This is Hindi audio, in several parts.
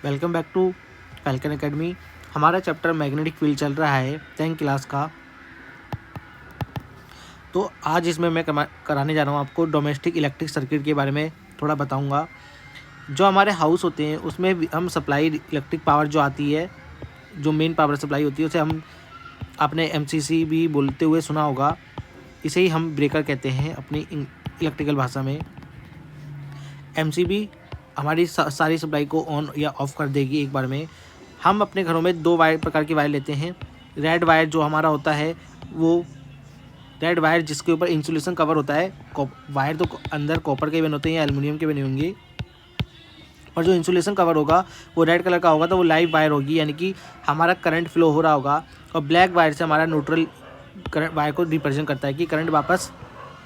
Welcome back to Falcon academy. हमारा चैप्टर मैग्नेटिक फील्ड चल रहा है 10th क्लास का। तो आज इसमें मैं कराने जा रहा हूँ आपको डोमेस्टिक इलेक्ट्रिक सर्किट के बारे में थोड़ा बताऊँगा। जो हमारे हाउस होते हैं उसमें हम सप्लाई इलेक्ट्रिक पावर जो आती है, जो मेन पावर सप्लाई होती है, उसे हम आपने MCC भी बोलते हुए सुना होगा। इसे ही हम ब्रेकर कहते हैं अपनी इलेक्ट्रिकल भाषा में। MCB हमारी सारी सप्लाई को ऑन या ऑफ कर देगी एक बार में। हम अपने घरों में दो प्रकार की वायर लेते हैं। रेड वायर जो हमारा होता है, वो रेड वायर जिसके ऊपर इंसुलेशन कवर होता है। वायर तो अंदर कॉपर के बने होते हैं या एल्युमिनियम के बने होंगे, और जो इंसुलेशन कवर होगा वो रेड कलर का होगा, तो वो लाइव वायर होगी, यानी कि हमारा करंट फ्लो हो रहा होगा। और ब्लैक वायर से हमारा न्यूट्रल करंट वायर को रिप्रेजेंट करता है कि करंट वापस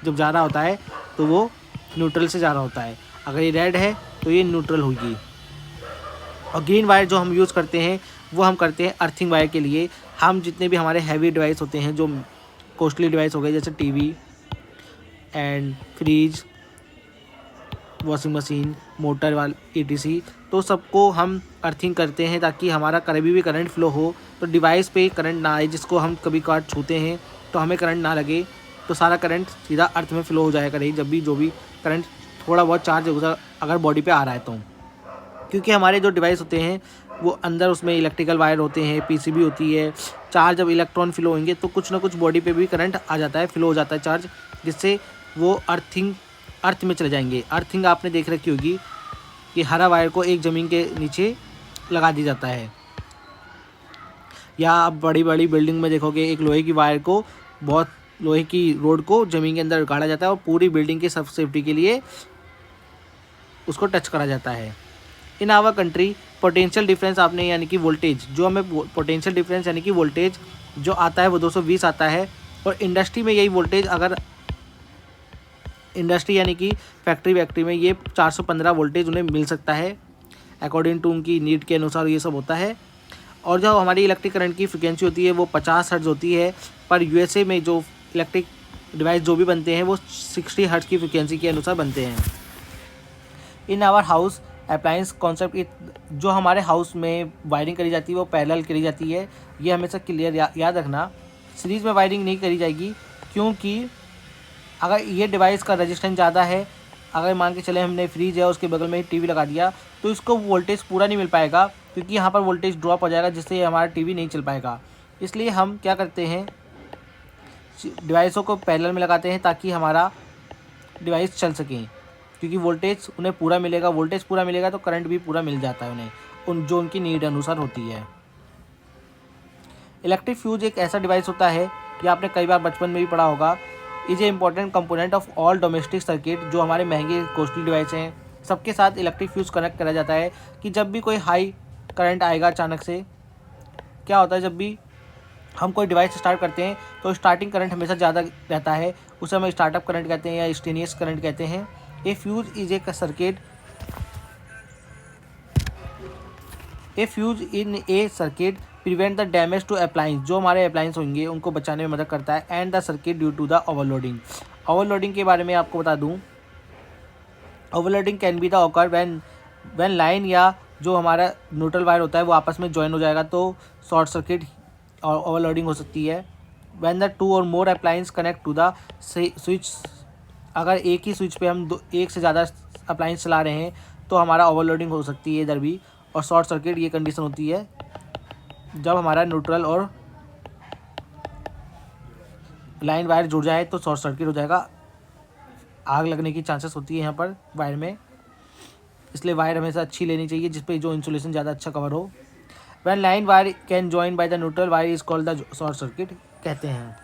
जब जा रहा होता है तो वो न्यूट्रल से जा रहा होता है। अगर ये रेड है तो ये न्यूट्रल होगी। और ग्रीन वायर जो हम यूज़ करते हैं वो हम करते हैं अर्थिंग वायर के लिए। हम जितने भी हमारे हैवी डिवाइस होते हैं, जो कॉस्टली डिवाइस हो गए, जैसे TV and fridge, washing machine, motor वाले ETC, तो सबको हम अर्थिंग करते हैं ताकि हमारा कभी भी करंट फ्लो हो तो डिवाइस पे करंट ना आए। जिसको हम कभी कभार छूते हैं तो हमें करंट ना लगे, तो सारा करंट सीधा अर्थ में फ्लो हो जाया करे जब भी जो भी करंट थोड़ा बहुत चार्ज होगा अगर बॉडी पे आ रहा है तो। क्योंकि हमारे जो डिवाइस होते हैं वो अंदर उसमें इलेक्ट्रिकल वायर होते हैं, PCB होती है। चार्ज जब इलेक्ट्रॉन फ्लो होंगे तो कुछ ना कुछ बॉडी पे भी करंट आ जाता है, फ्लो हो जाता है चार्ज, जिससे वो अर्थ में चले जाएंगे। अर्थिंग आपने देख रखी होगी कि हरा वायर को एक ज़मीन के नीचे लगा दिया जाता है, या आप बड़ी बड़ी बिल्डिंग में देखोगे एक लोहे की वायर को, बहुत लोहे की रोड को ज़मीन के अंदर गाड़ा जाता है और पूरी बिल्डिंग की सब सेफ्टी के लिए उसको टच करा जाता है। In our country potential difference आपने, यानी कि वोल्टेज, जो हमें पोटेंशियल डिफरेंस यानी कि वोल्टेज जो आता है वो 220 आता है। और इंडस्ट्री में यही वोल्टेज, अगर इंडस्ट्री यानी कि फैक्ट्री में ये 415 वोल्टेज उन्हें मिल सकता है, अकॉर्डिंग टू उनकी नीड के अनुसार ये सब होता है। और जो हमारी इलेक्ट्रिक करंट की फ्रिक्वेंसी होती है वो 50 हर्ट्ज़ होती है। पर USA में जो इलेक्ट्रिक डिवाइस जो भी बनते हैं वो 60 हर्ट्ज़ की फ्रिक्वेंसी के अनुसार बनते हैं। In our house appliance concept, जो हमारे हाउस में वायरिंग करी जाती है वो पैरेलल करी जाती है। ये हमेशा क्लियर याद रखना, सीरीज़ में वायरिंग नहीं करी जाएगी, क्योंकि अगर ये डिवाइस का रेजिस्टेंस ज़्यादा है, अगर मान के चले हमने फ्रिज है उसके बगल में टीवी लगा दिया, तो इसको वोल्टेज पूरा नहीं मिल पाएगा, क्योंकि यहाँ पर वोल्टेज ड्रॉप हो जाएगा, जिससे हमारा टीवी नहीं चल पाएगा। इसलिए हम क्या करते हैं, डिवाइसों को पैरेलल में लगाते हैं ताकि हमारा डिवाइस चल सकें, क्योंकि वोल्टेज उन्हें पूरा मिलेगा। वोल्टेज पूरा मिलेगा तो करंट भी पूरा मिल जाता है उन्हें, जो उनकी नीड अनुसार होती है। इलेक्ट्रिक फ्यूज एक ऐसा डिवाइस होता है कि आपने कई बार बचपन में भी पढ़ा होगा। Is a important component of all domestic circuit. जो हमारे महंगे कॉस्टली डिवाइस हैं सबके साथ इलेक्ट्रिक फ्यूज कनेक्ट करा जाता है कि जब भी कोई हाई करंट आएगा अचानक से, क्या होता है, जब भी हम कोई डिवाइस स्टार्ट करते हैं तो स्टार्टिंग करंट हमेशा ज़्यादा रहता है, उसे हम स्टार्टअप करंट कहते हैं या इंस्टेंटेनियस करंट कहते हैं। A fuse is a circuit, a fuse in a circuit prevent the damage to appliance. जो हमारे अप्लायंस होंगे उनको बचाने में मदद करता है। And the circuit due to the overloading. Overloading के बारे में आपको बता दूं, overloading can be the occur when line या जो हमारा न्यूट्रल वायर होता है वो आपस में ज्वाइन हो जाएगा, तो शॉर्ट सर्किट और ओवरलोडिंग हो सकती है। व्हेन द 2 और more appliance connect to the switch, अगर एक ही स्विच पे हम एक से ज़्यादा अप्लायंस चला रहे हैं तो हमारा ओवरलोडिंग हो सकती है इधर भी। और शॉर्ट सर्किट ये कंडीशन होती है जब हमारा न्यूट्रल और लाइन वायर जुड़ जाए तो शॉर्ट सर्किट हो जाएगा, आग लगने की चांसेस होती है यहाँ पर वायर में। इसलिए वायर हमेशा अच्छी लेनी चाहिए जिस पे जो इंसुलेशन ज़्यादा अच्छा कवर हो। When line wire can join by the neutral wire is called the short circuit कहते हैं।